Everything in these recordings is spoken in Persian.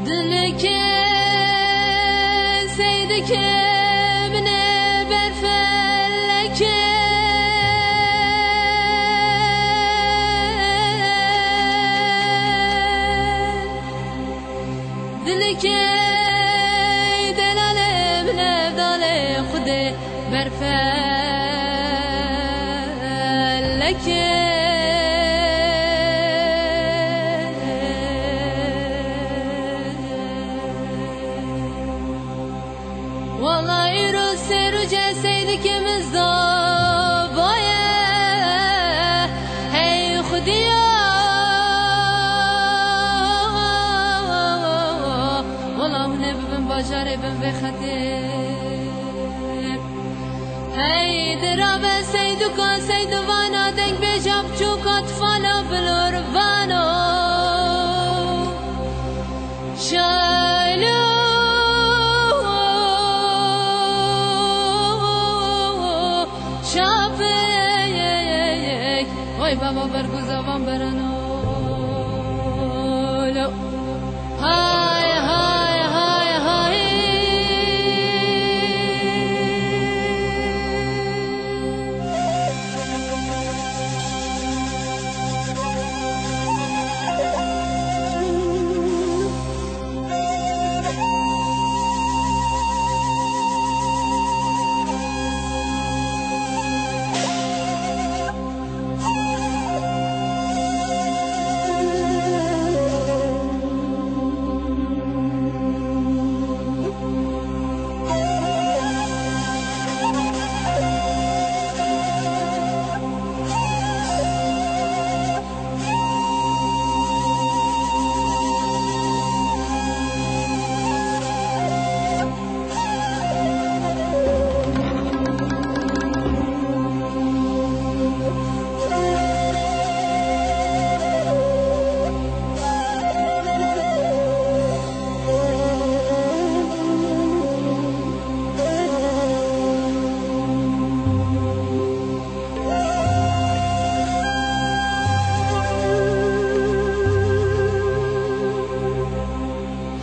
دلك سيدك من برفلك دلك دلال من افضل خدي برفلك والله يروس رجع سيدك مزدابايا هي خديا والله نبن بجار بن بخدم هي درابة سيدك سيدوانا دنگ بجاب چوك اطفالا بلوروانا شايلو شافيك وای بابا برگزاوان برنو های های های های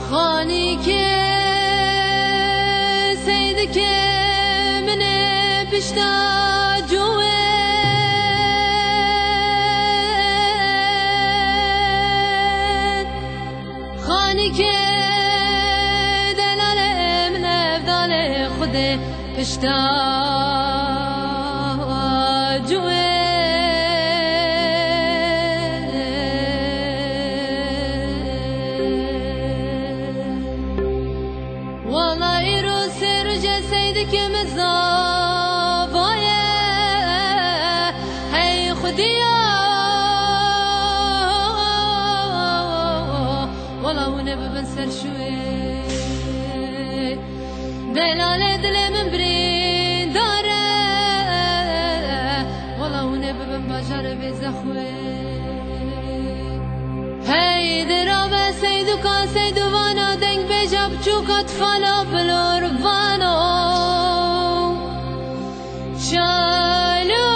خانی که سید که من بشتا جوه خانی که دلال من افضل خود بشتا جوه والله يروس رجع سيدك مزابايا هي خديا والله ونبي بنسر شوي دلال دل من برين داره والله ونبي بنبجر بزخوي هي درابة سيدك سيدوانا دنگ بجاب چوك اطفالا بلوروانا شايلو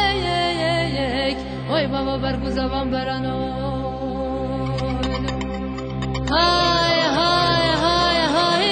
شافيك وای بابا برگزاوان برانو های های های های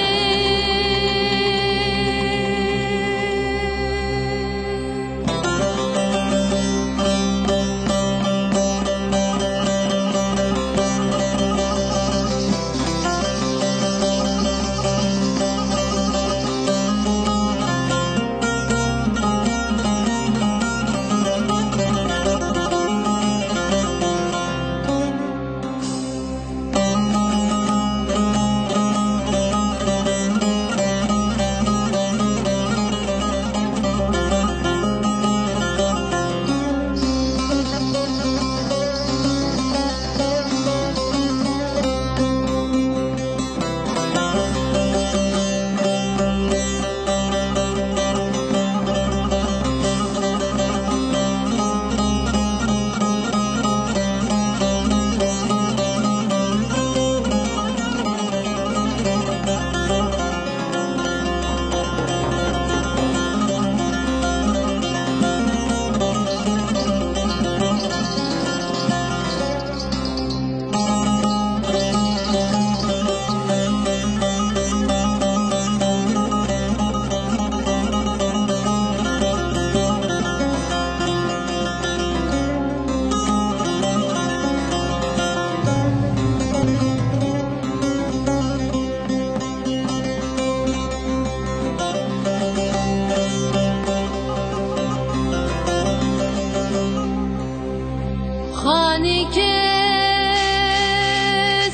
خانی که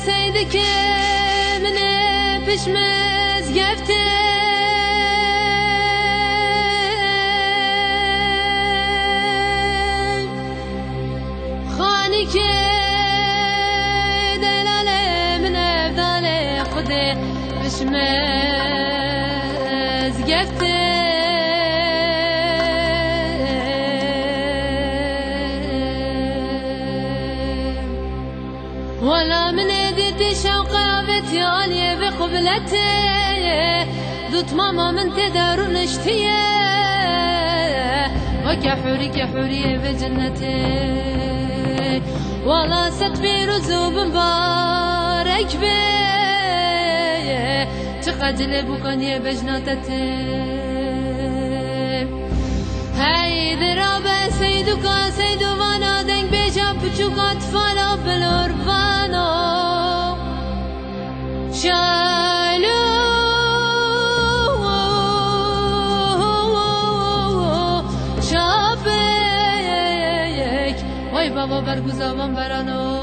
سیدی که منه پشمز گفته خانی که دلاله منه بداله خوده پشمز گفته ولا من ديت شوق رابتي علي بقبلتي دوت ماما من تدار نشتيه وكحوري كحوري بجنتي ولا ستبير زوب مبارك بي تقدل بوكاني بجنتي هاي درابة سيدوكا سيدو وانا دنگ بيجا بچوكا تفالا بلورفانو شالو شابيك وای بابا برگوزاوان برانو